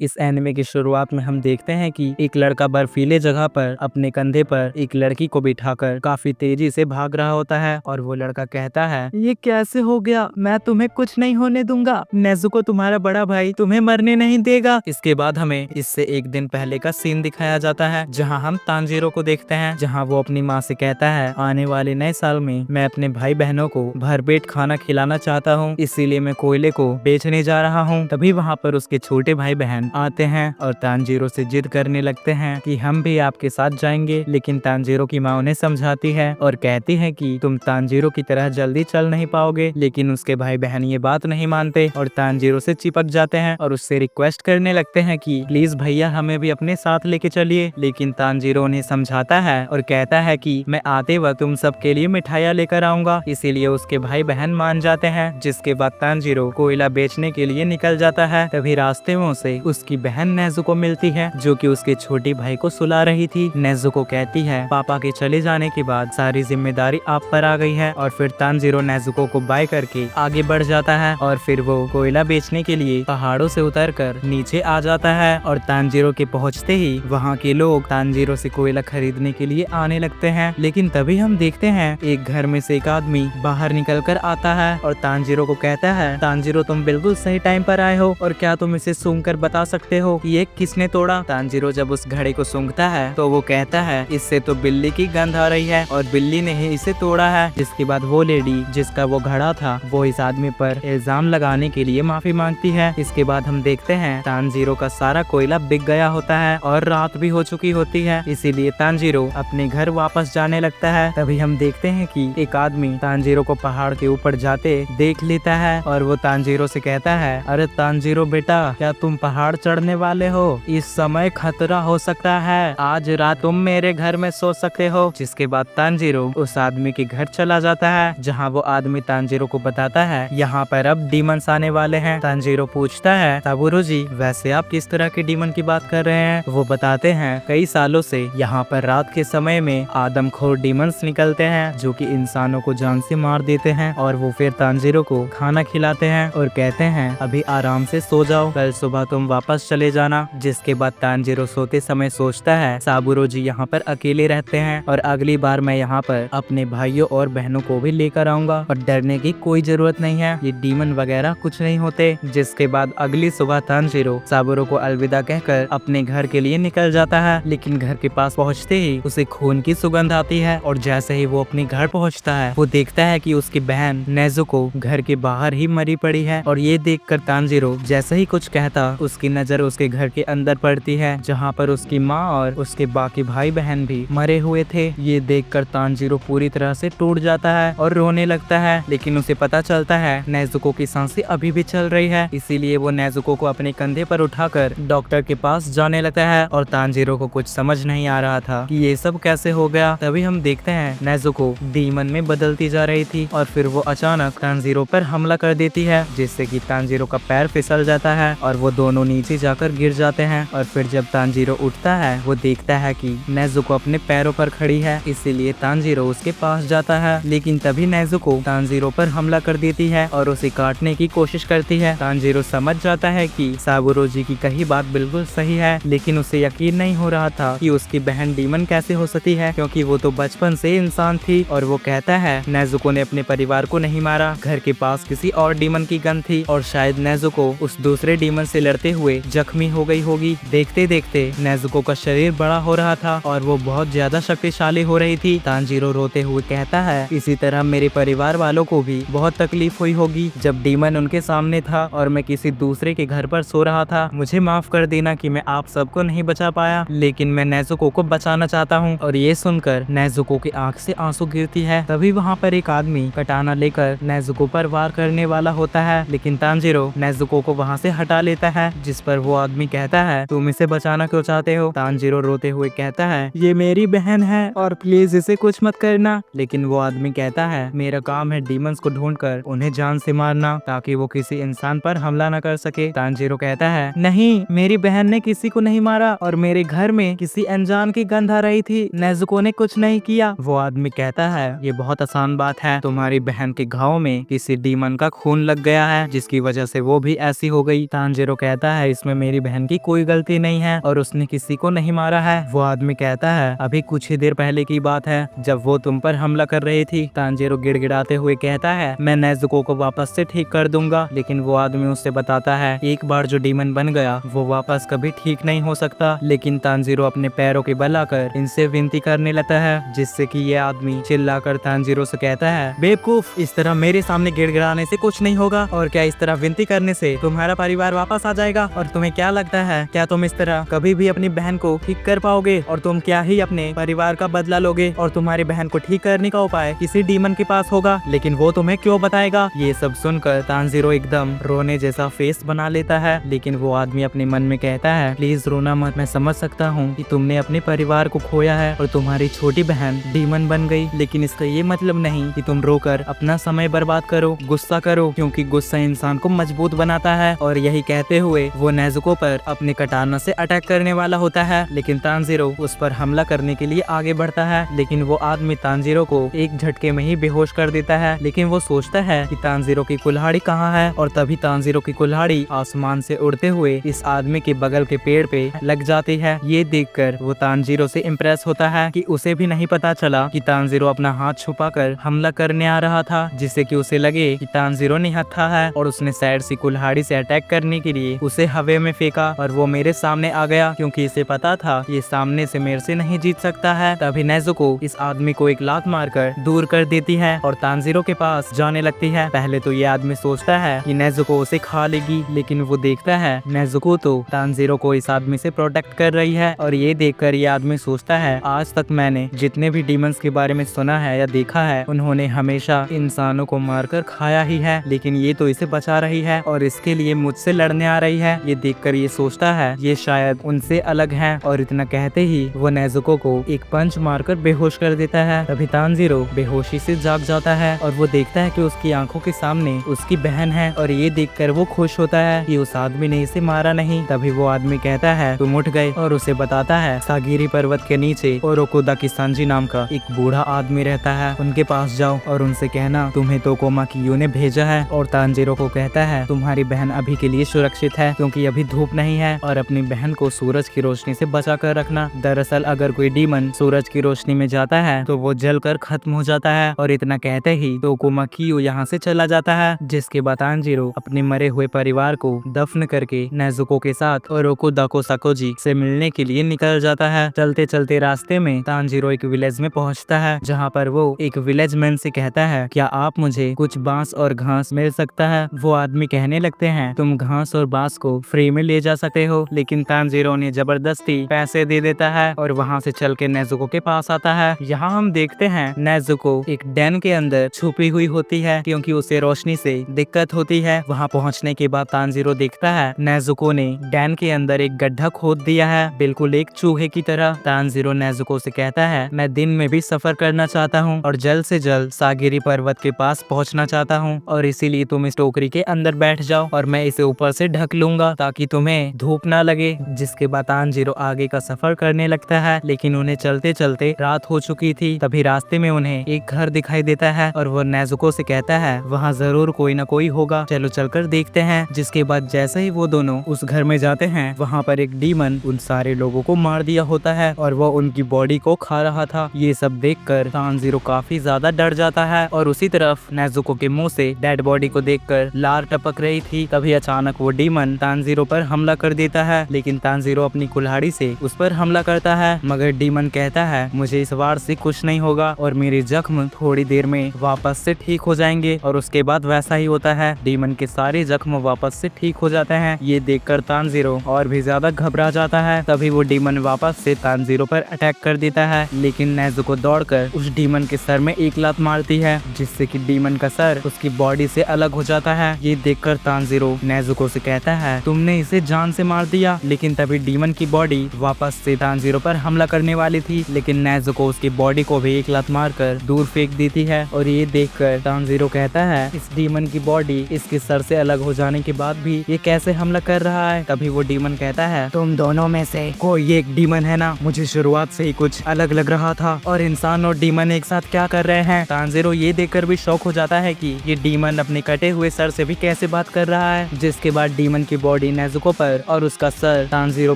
इस एनिमे की शुरुआत में हम देखते हैं कि एक लड़का बर्फीले जगह पर अपने कंधे पर एक लड़की को बिठाकर काफी तेजी से भाग रहा होता है और वो लड़का कहता है, ये कैसे हो गया, मैं तुम्हें कुछ नहीं होने दूंगा, नेज़ुको तुम्हारा बड़ा भाई तुम्हें मरने नहीं देगा। इसके बाद हमें इससे एक दिन पहले का सीन दिखाया जाता है जहाँ हम तांजीरो को देखते हैं, जहाँ वो अपनी माँ से कहता है, आने वाले नए साल में मैं अपने भाई बहनों को भरपेट खाना खिलाना चाहता हूँ, इसीलिए मैं कोयले को बेचने जा रहा हूँ। तभी वहाँ पर उसके छोटे भाई बहन आते हैं और तांजीरो से जिद करने लगते हैं कि हम भी आपके साथ जाएंगे, लेकिन तांजीरो की माँ उन्हें समझाती है और कहती है कि तुम तांजीरो की तरह जल्दी चल नहीं पाओगे। लेकिन उसके भाई बहन ये बात नहीं मानते और तांजीरो से चिपक जाते हैं और उससे रिक्वेस्ट करने लगते हैं कि प्लीज भैया हमें भी अपने साथ लेके चलिए। लेकिन तांजीरो उन्हें समझाता है और कहता है कि मैं आते वक्त तुम सबके लिए मिठाइयाँ लेकर आऊंगा, इसीलिए उसके भाई बहन मान जाते हैं। जिसके बाद तांजीरो कोयला बेचने के लिए निकल जाता है। तभी रास्ते में उसे उसकी बहन नेज़ुको मिलती है जो कि उसके छोटे भाई को सुला रही थी। नेज़ुको कहती है, पापा के चले जाने के बाद सारी जिम्मेदारी आप पर आ गई है। और फिर तांजीरो नेज़ुको को बाय करके आगे बढ़ जाता है और फिर वो कोयला बेचने के लिए पहाड़ों से उतरकर नीचे आ जाता है। और तांजीरो के पहुंचते ही वहाँ के लोग तांजीरो से कोयला खरीदने के लिए आने लगते हैं। लेकिन तभी हम देखते हैं एक घर में से एक आदमी बाहर निकल कर आता है और तांजीरो को कहता है, तांजीरो तुम बिल्कुल सही टाइम पर आए हो और क्या तुम इसे सूंघकर बता सकते हो कि ये किसने तोड़ा। तांजीरो जब उस घड़े को सूंघता है तो वो कहता है, इससे तो बिल्ली की गंध आ रही है और बिल्ली ने ही इसे तोड़ा है। जिसके बाद वो लेडी जिसका वो घड़ा था वो इस आदमी पर इल्जाम लगाने के लिए माफी मांगती है। इसके बाद हम देखते हैं तांजीरो का सारा कोयला बिक गया होता है और रात भी हो चुकी होती है, इसीलिए तांजीरो अपने घर वापस जाने लगता है। तभी हम देखते हैं कि एक आदमी तांजीरो को पहाड़ के ऊपर जाते देख लेता है और वो तांजीरो से कहता है, अरे तांजीरो बेटा, क्या तुम पहाड़ चढ़ने वाले हो? इस समय खतरा हो सकता है, आज रात तुम मेरे घर में सो सकते हो। जिसके बाद तांजीरो उस आदमी के घर चला जाता है जहाँ वो आदमी तांजीरो को बताता है, यहाँ पर अब डीमंस आने वाले हैं। तांजीरो पूछता है, ताबुरो जी वैसे आप किस तरह के डीमन की बात कर रहे हैं? वो बताते हैं, कई सालों से यहाँ पर रात के समय में आदमखोर डीमंस निकलते हैं जो कि इंसानों को जान से मार देते हैं और वो फिर तांजीरो को खाना खिलाते हैं और कहते हैं, अभी आराम से सो जाओ, कल सुबह तुम वापस चले जाना। जिसके बाद तांजीरो सोते समय सोचता है, साबुरो जी यहाँ पर अकेले रहते हैं और अगली बार मैं यहाँ पर अपने भाइयों और बहनों को भी लेकर आऊंगा और डरने की कोई जरूरत नहीं है, ये डीमन वगैरह कुछ नहीं होते। जिसके बाद अगली सुबह तांजीरो साबुरो को अलविदा कहकर अपने घर के लिए निकल जाता है। लेकिन घर के पास पहुँचते ही उसे खून की सुगंध आती है और जैसे ही वो अपने घर पहुँचता है वो देखता है कि उसकी बहन नेज़ुको घर के बाहर ही मरी पड़ी है। और ये देखकर तांजीरो जैसे ही कुछ कहता उसकी नजर उसके घर के अंदर पड़ती है जहाँ पर उसकी माँ और उसके बाकी भाई बहन भी मरे हुए थे। ये देखकर तांजीरो पूरी तरह से टूट जाता है और रोने लगता है। लेकिन उसे पता चलता है नेज़ुको की सांसें अभी भी चल रही है, इसीलिए वो नेज़ुको को अपने कंधे पर उठाकर डॉक्टर के पास जाने लगता है। और तांजीरो को कुछ समझ नहीं आ रहा था कि ये सब कैसे हो गया। तभी हम देखते हैं नेज़ुको डीमन में बदलती जा रही थी और फिर वो अचानक तांजीरो पर हमला कर देती है, जिससे कि तांजीरो का पैर फिसल जाता है और वो दोनों नीचे जाकर गिर जाते हैं। और फिर जब तांजीरो उठता है वो देखता है कि नेज़ुको अपने पैरों पर खड़ी है, इसीलिए तांजीरो उसके पास जाता है। लेकिन तभी नेज़ुको तांजीरो पर हमला कर देती है और उसे काटने की कोशिश करती है। तांजीरो समझ जाता है कि साबुरो जी की कही बात बिल्कुल सही है, लेकिन उसे यकीन नहीं हो रहा था कि उसकी बहन डीमन कैसे हो सकती है, क्योंकि वो तो बचपन से इंसान थी। और वो कहता है, नेज़ुको ने अपने परिवार को नहीं मारा, घर के पास किसी और डीमन की गन थी और शायद नेज़ुको उस दूसरे डीमन से लड़ते हुए जख्मी हो गई होगी। देखते देखते नेज़ुको का शरीर बड़ा हो रहा था और वो बहुत ज्यादा शक्तिशाली हो रही थी। तांजीरो रोते हुए कहता है, इसी तरह मेरे परिवार वालों को भी बहुत तकलीफ हुई होगी जब डीमन उनके सामने था और मैं किसी दूसरे के घर पर सो रहा था। मुझे माफ कर देना कि मैं आप सबको नहीं बचा पाया, लेकिन मैं नेज़ुको को बचाना चाहता हूँ। और ये सुनकर नेज़ुको की आंख से आंसू गिरती है। तभी वहाँ पर एक आदमी कटाना लेकर नेज़ुको पर वार करने वाला होता है, लेकिन तांजीरो नेज़ुको को वहाँ से हटा लेता है। जिस पर वो आदमी कहता है, तुम इसे बचाना क्यों चाहते हो? तांजीरो रोते हुए कहता है, ये मेरी बहन है और प्लीज इसे कुछ मत करना। लेकिन वो आदमी कहता है, मेरा काम है डीमंस को ढूंढकर उन्हें जान से मारना ताकि वो किसी इंसान पर हमला न कर सके। तांजीरो कहता है, नहीं, मेरी बहन ने किसी को नहीं मारा और मेरे घर में किसी अनजान की गंध आ रही थी, नेज़ुको ने कुछ नहीं किया। वो आदमी कहता है, ये बहुत आसान बात है, तुम्हारी बहन के घाव में किसी डीमन का खून लग गया है जिसकी वजह से वो भी ऐसी हो गई। तांजीरो कहता है, इसमें मेरी बहन की कोई गलती नहीं है और उसने किसी को नहीं मारा है। वो आदमी कहता है अभी कुछ ही देर पहले की बात है जब वो तुम पर हमला कर रही थी। तांजीरो गिड़गिड़ाते हुए कहता है मैं नेजुको को वापस से ठीक कर दूंगा, लेकिन वो आदमी उससे बताता है एक बार जो डीमन बन गया वो वापस कभी ठीक नहीं हो सकता। लेकिन तांजीरो अपने पैरों के बल आकर इनसे विनती करने लगता है, जिससे कि ये आदमी चिल्लाकर तांजीरो से कहता है बेवकूफ, इस तरह मेरे सामने गिड़गिड़ाने से कुछ नहीं होगा और क्या इस तरह विनती करने से तुम्हारा परिवार वापस आ जाएगा? और तुम्हें क्या लगता है क्या तुम इस तरह कभी भी अपनी बहन को ठीक कर पाओगे? और तुम क्या ही अपने परिवार का बदला लोगे और तुम्हारी बहन को ठीक करने का उपाय किसी डीमन के पास होगा, लेकिन वो तुम्हें क्यों बताएगा? ये सब सुनकर तांजीरो एकदम रोने जैसा फेस बना लेता है, लेकिन वो आदमी अपने मन में कहता है प्लीज रोना मत, मैं समझ सकता हूँ कि तुमने अपने परिवार को खोया है और तुम्हारी छोटी बहन डीमन बन गई, लेकिन इसका ये मतलब नहीं कि तुम रोकर अपना समय बर्बाद करो, गुस्सा करो, क्योंकि गुस्सा इंसान को मजबूत बनाता है। और यही कहते हुए वो नेजुको पर अपने कटाना से अटैक करने वाला होता है, लेकिन तांजीरो उस पर हमला करने के लिए आगे बढ़ता है, लेकिन वो आदमी तांजीरो को एक झटके में ही बेहोश कर देता है। लेकिन वो सोचता है कि तांजीरो की कुल्हाड़ी कहाँ है, और तभी तांजीरो की कुल्हाड़ी आसमान से उड़ते हुए इस आदमी के बगल के पेड़ पे लग जाती है। ये देखकर वो तांजीरो से इम्प्रेस होता है कि उसे भी नहीं पता चला कि तांजीरो अपना हाथ छुपाकर हमला करने आ रहा था, जिससे कि उसे लगे कि तांजीरो निहत्था है और उसने साइड से कुल्हाड़ी से अटैक करने के लिए उसे हवा में फेंका और वो मेरे सामने आ गया, क्योंकि इसे पता था ये सामने से मेरे से नहीं जीत सकता है। तभी नेजुको इस आदमी को एक लात मारकर दूर कर देती है और तांजीरो के पास जाने लगती है। पहले तो ये आदमी सोचता है कि नेजुको उसे खा लेगी, लेकिन वो देखता है नेजुको तो तांजीरो को इस आदमी से प्रोटेक्ट कर रही है। और ये देखकर ये आदमी सोचता है आज तक मैंने जितने भी डीमंस के बारे में सुना है या देखा है उन्होंने हमेशा इंसानों को मारकर खाया ही है, लेकिन ये तो इसे बचा रही है और इसके लिए मुझसे लड़ने आ रही है। ये देखकर ये सोचता है ये शायद उनसे अलग है, और इतना कहते ही वो नेजुको को एक पंच मारकर बेहोश कर देता है। तभी तांजीरो बेहोशी से जाग जाता है और वो देखता है कि उसकी आंखों के सामने उसकी बहन है, और ये देखकर वो खुश होता है कि उस आदमी ने इसे मारा नहीं। तभी वो आदमी कहता है तुम उठ गए, और उसे बताता है सागिरी पर्वत के नीचे ओरोकुदा किसानजी नाम का एक बूढ़ा आदमी रहता है, उनके पास जाओ और उनसे कहना तुम्हें तोकोमा कियो ने भेजा है। और तांजीरो को कहता है तुम्हारी बहन अभी के लिए सुरक्षित है, क्योंकि अभी धूप नहीं है, और अपनी बहन को सूरज की रोशनी से बचा कर रखना। दरअसल अगर कोई डीमन सूरज की रोशनी में जाता है तो वो जलकर खत्म हो जाता है। और इतना कहते ही तोकोमा कियो यहाँ से चला जाता है, जिसके बाद तांजीरो अपने मरे हुए परिवार को दफन करके नेजुको के साथ ओरोकुदा कोसाकोजी से मिलने के लिए निकल जाता है। चलते चलते रास्ते में तांजीरो एक विलेज में पहुंचता है, जहां पर वो एक विलेज मैन से कहता है क्या आप मुझे कुछ बांस और घास मिल सकता है? वो आदमी कहने लगते हैं तुम घास और बांस को फ्री में ले जा सकते हो, लेकिन तांजीरो ने जबरदस्ती पैसे दे देता है और वहां से चल के नेजुको के पास आता है। यहाँ हम देखते हैं नेजुको एक डैन के अंदर छुपी हुई होती है, क्योंकि उसे रोशनी से दिक्कत होती है। वहाँ पहुँचने के बाद तांजीरो देखता है नेजुको ने डैन के अंदर एक गड्ढा खोद दिया है, बिल्कुल एक चूहे की तरह। तांजीरो नेजुको से कहता है मैं दिन में भी सफर करना चाहता हूँ और जल्द से जल्द सागिरी पर्वत के पास पहुँचना चाहता हूँ, और इसीलिए तुम इस टोकरी के अंदर बैठ जाओ और मैं इसे ऊपर से ढक लूंगा ताकि तुम्हें धूप ना लगे। जिसके बाद तांजीरो आगे का सफर करने लगता है, लेकिन उन्हें चलते चलते रात हो चुकी थी। तभी रास्ते में उन्हें एक घर दिखाई देता है और वो नेजुको से कहता है वहाँ जरूर कोई ना कोई होगा, चलो चलकर देखते हैं। जिसके बाद जैसे ही वो दोनों उस घर में जाते हैं वहाँ पर एक डीमन उन सारे लोगों को मार दिया होता है और वो उनकी बॉडी को खा रहा था। ये सब देखकर तांजीरो काफी ज्यादा डर जाता है, और उसी तरफ नेजुको के मुंह से डेड बॉडी को देखकर लार टपक रही थी। तभी अचानक वो डीमन तांजीरो पर हमला कर देता है, लेकिन तांजीरो अपनी कुल्हाड़ी से उस पर हमला करता है, मगर डीमन कहता है मुझे इस वार से कुछ नहीं होगा और मेरे जख्म थोड़ी देर में वापस से ठीक हो जाएंगे। और उसके बाद वैसा ही होता है, डीमन के सारे जख्म वापस से ठीक हो जाते हैं। ये देखकर तांजीरो और भी ज्यादा घबरा जाता है। तभी वो डीमन वापस से तांजीरो पर अटैक कर देता है, लेकिन नेजुको दौड़कर उस डीमन के सर में एक लात मारती है, जिससे कि डीमन का सर उसकी बॉडी से अलग हो जाता है। ये देखकर तांजीरो नेजुको से कहता है तुमने इसे जान से मार दिया, लेकिन तभी डीमन की बॉडी वापस से तांजीरो पर हमला करने वाली थी, लेकिन नेजुको उसकी बॉडी को भी एक लात मारकर दूर फेंक देती है। और ये देखकर तांजीरो कहता है इस डीमन की बॉडी इसके सर से अलग हो जाने के बाद भी ये कैसे हमला कर रहा है। तभी वो डीमन कहता है तुम दोनों में से कोई एक डीमन है ना, मुझे शुरुआत से ही कुछ अलग लग रहा था, और इंसान और डीमन एक साथ क्या कर रहे हैं। तांजीरो ये देखकर भी शौक हो जाता है कि ये डीमन अपने कटे हुए सर से भी कैसे बात कर रहा है। जिसके बाद डीमन की बॉडी नेजुको पर और उसका सर तानजीरो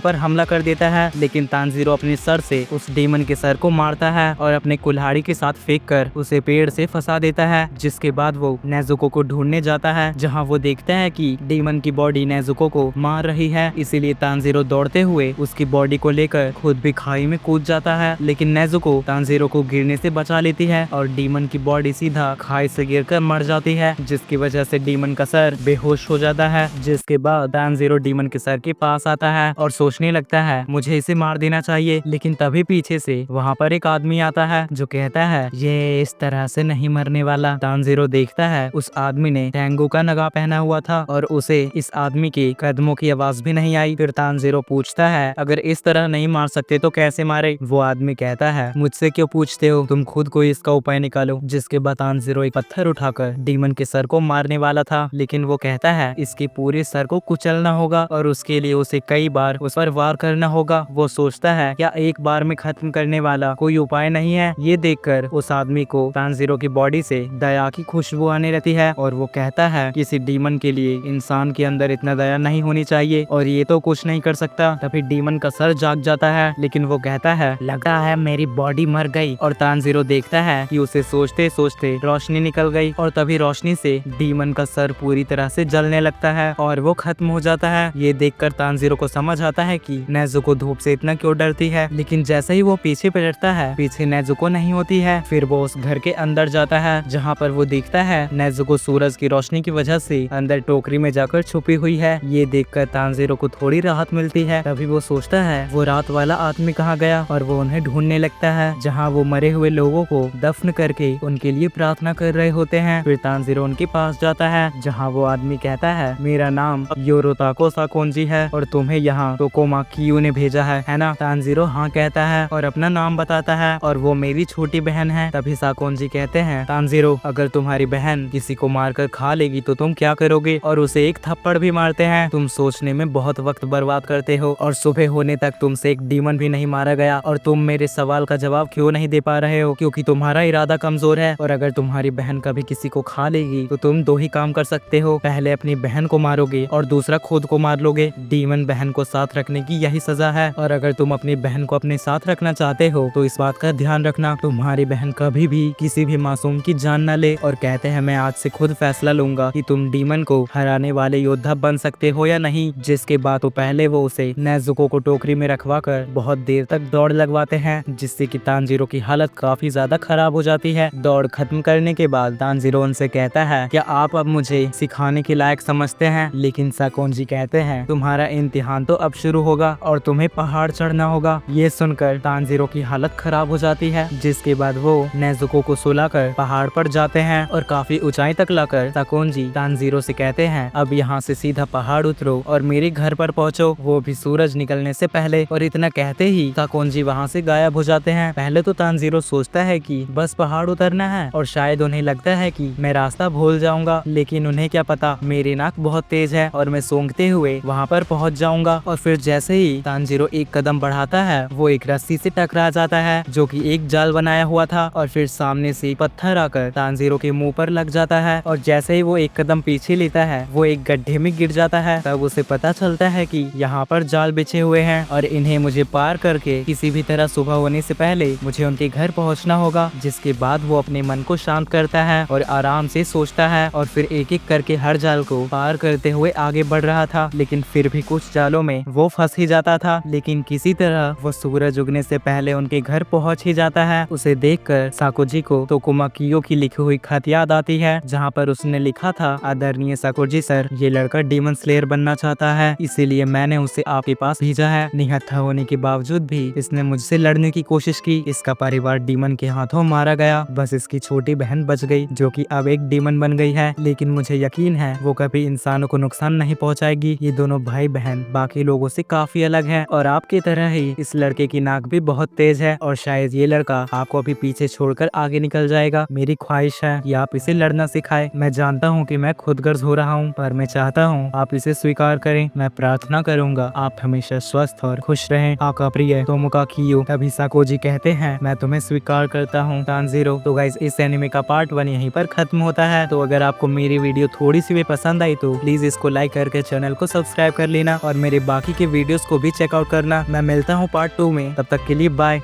पर हमला कर देता है, लेकिन तानजीरो अपने सर से उस डीमन के सर को मारता है और अपने कुल्हाड़ी के साथ फेंक कर उसे पेड़ से फंसा देता है। जिसके बाद वो नेजुको को ढूंढने जाता है, जहाँ वो देखता है कि डीमन की बॉडी नेजुको को मार रही है। इसीलिए तानजीरो दौड़ते हुए उसकी बॉडी को लेकर खुद भी खाई में कूद जाता है, लेकिन नेजुको तानजीरो को गिरने से बचा लेती है और डीमन की बॉडी सीधा खाई से गिरकर मर जाती है, जिसकी वजह से डीमन का सर बेहोश हो जाता है। जिसके बाद तानजीरो डीमन के सर के पास आता है और सोचने लगता है मुझे इसे मार देना चाहिए, लेकिन तभी पीछे से वहाँ पर एक आदमी आता है जो कहता है ये इस तरह से नहीं मरने वाला। तानजीरो देखता है उस आदमी ने टैंगो का नगा पहना हुआ था और उसे इस आदमी के कदमों की आवाज भी नहीं आई। फिर तानजीरो पूछता है अगर इस तरह नहीं मार सकते तो कैसे मारे। वो आदमी कहता है मुझसे क्यों पूछते हो, तुम खुद कोई इसका उपाय निकालो। जिसके बाद तानजीरो एक पत्थर उठाकर डीमन के सर को मारने वाला था, लेकिन वो कहता है इसके पूरे सर को कुचलना होगा और उसके लिए उसे कई बार उस पर वार करना होगा। वो सोचता है क्या एक बार में खत्म करने वाला कोई उपाय नहीं है। ये देखकर उस आदमी को तानजीरो की बॉडी से दया की खुशबू आने लगती है और वो कहता है किसी डीमन के लिए इंसान के अंदर इतना दया नहीं होनी चाहिए और ये तो कुछ नहीं कर सकता। तभी डीमन का सर जाग जाता है, लेकिन वो कहता है लगता है मेरी बॉडी मर गई। और तानजीरो देखता है कि उसे सोचते सोचते रोशनी निकल गई और तभी रोशनी से डीमन का सर पूरी तरह से जलने लगता है और वो खत्म हो जाता है। ये देखकर तानजीरो को समझ आता है कि नेजुको धूप से इतना क्यों डरती है, लेकिन जैसे ही वो पीछे पलटता है पीछे नेजुको नहीं होती है। फिर वो उस घर के अंदर जाता है, जहाँ पर वो देखता है नेजुको सूरज की रोशनी की वजह से अंदर टोकरी में जाकर छुपी हुई है। ये देखकर तानजीरो को थोड़ी राहत मिलती है। तभी वो सोचता है वो रात वाला आदमी कहाँ गया और वो उन्हें ढूंढने लगता है, जहाँ वो मरे हुए लोगों को दफन करके उनके लिए प्रार्थना कर रहे होते हैं। फिर तानजीरो उनके पास जाता है, जहाँ वो आदमी कहता है मेरा नाम योरोताको साकोंजी है और तुम्हें यहाँ टोकोमा कियो ने भेजा है ना। तानजीरो हाँ कहता है और अपना नाम बताता है और वो मेरी छोटी बहन है। तभी साकोंजी कहते हैं तानजीरो अगर तुम्हारी बहन किसी को मारकर खा लेगी तो तुम क्या करोगे, और उसे एक थप्पड़ भी मारते हैं। तुम सोचने में बहुत वक्त बर्बाद करते हो और सुबह होने तक तुमसे एक डीमन भी नहीं मारा गया और तुम मेरे सवाल का जवाब क्यों नहीं दे पा रहे हो, क्योंकि तुम्हारा इरादा कमजोर है। और अगर तुम्हारी बहन कभी किसी को खा लेगी तो तुम दो ही काम कर सकते हो, पहले अपनी बहन को मारोगे और दूसरा खुद को मार लोगे। डीमन बहन को साथ रखने की यही सजा है और अगर तुम अपनी बहन को अपने साथ रखना चाहते हो तो इस बात का ध्यान रखना तुम्हारी बहन कभी भी किसी भी मासूम की जान न ले। और कहते हैं मैं आज से खुद फैसला लूंगा कि तुम डीमन को हराने वाले योद्धा बन सकते हो या नहीं। जिसके बाद तो पहले वो उसे नेजुको को टोकरी में रखवा कर बहुत देर तक दौड़ लगवाते हैं, जिससे कि तानजीरो की हालत काफी ज्यादा खराब हो जाती है। दौड़ खत्म करने के बाद तानजीरो उनसे कहता है क्या आप अब मुझे सिखाने के लायक समझते हैं, लेकिन साकोंजी कहते हैं तुम्हारा इम्तिहान तो अब शुरू होगा और तुम्हें पहाड़ चढ़ना होगा। ये सुनकर तानजीरो की हालत खराब हो जाती है। जिसके बाद वो नेजुको को सुलाकर पहाड़ पर जाते हैं और काफी ऊंचाई तक लाकर साकोंजी तानजीरो से कहते हैं अब यहाँ से सीधा पहाड़ उतरो और मेरे घर पर पहुँचो, वो भी सूरज निकलने से पहले। और इतना कहते ही साकोंजी वहाँ से गायब हो जाते हैं। पहले तो तानजीरो सोचता है कि बस पहाड़ उतरना है और शायद उन्हें लगता है कि मैं रास्ता भूल जाऊंगा, लेकिन उन्हें क्या पता मेरी नाक बहुत तेज है और मैं सूंघते हुए वहाँ पर पहुँच जाऊंगा। और फिर जैसे ही तानजीरो एक कदम बढ़ाता है वो एक रस्सी से टकरा जाता है जो कि एक जाल बनाया हुआ था और फिर सामने से पत्थर आकर तानजीरो के मुंह पर लग जाता है और जैसे ही वो एक कदम पीछे लेता है वो एक गड्ढे में गिर जाता है। तब उसे पता चलता है कि यहाँ पर जाल बिछे हुए हैं और इन्हें मुझे पार करके किसी भी तरह सुबह होने से पहले मुझे उनके घर पहुँचना होगा। जिसके बाद वो अपने मन को शांत करता है और आराम से सोचता है और फिर एक एक करके हर जाल को पार करते हुए आगे बढ़ रहा था, लेकिन फिर भी कुछ जालों में वो फंस ही जाता था। लेकिन किसी तरह वो सूरज उगने से पहले उनके घर पहुंच ही जाता है। उसे देखकर साकोजी को टोकोमा कियो की लिखी हुई खत याद आती है, जहां पर उसने लिखा था आदरणीय साकोजी सर, ये लड़का डीमन स्लेयर बनना चाहता है, इसीलिए मैंने उसे आपके पास भेजा है। निहत्था होने के बावजूद भी इसने मुझसे लड़ने की कोशिश की। इसका परिवार डीमन के हाथों मारा गया, बस इसकी छोटी बहन बच गई जो कि अब एक डीमन बन गई है, लेकिन मुझे यकीन है वो कभी इंसानों को नुकसान नहीं पहुंचाएगी। ये दोनों भाई बहन बाकी लोगों से काफी अलग हैं और आपकी तरह ही इस लड़के की नाक भी बहुत तेज है और शायद ये लड़का आपको अभी पीछे छोड़कर आगे निकल जाएगा। मेरी ख्वाहिश है कि आप इसे लड़ना सिखाए। मैं जानता हूँ कि मैं खुदगर्ज हो रहा हूँ, पर मैं चाहता हूँ आप इसे स्वीकार करें। मैं प्रार्थना करूंगा आप हमेशा स्वस्थ और खुश रहें। आपका प्रिय टोमोका कियो। तभी साकोजी कहते हैं मैं तुम्हें स्वीकार करता हूँ तानजीरो। तो गाइस इस एनिमे का पार्ट 1 यहीं पर खत्म होता है। तो अगर आपको मेरी वीडियो थोड़ी सी भी पसंद आई तो प्लीज इसको लाइक करके चैनल को सब्सक्राइब कर लेना और मेरे बाकी के वीडियोस को भी चेकआउट करना। मैं मिलता हूँ पार्ट 2 में, तब तक के लिए बाय।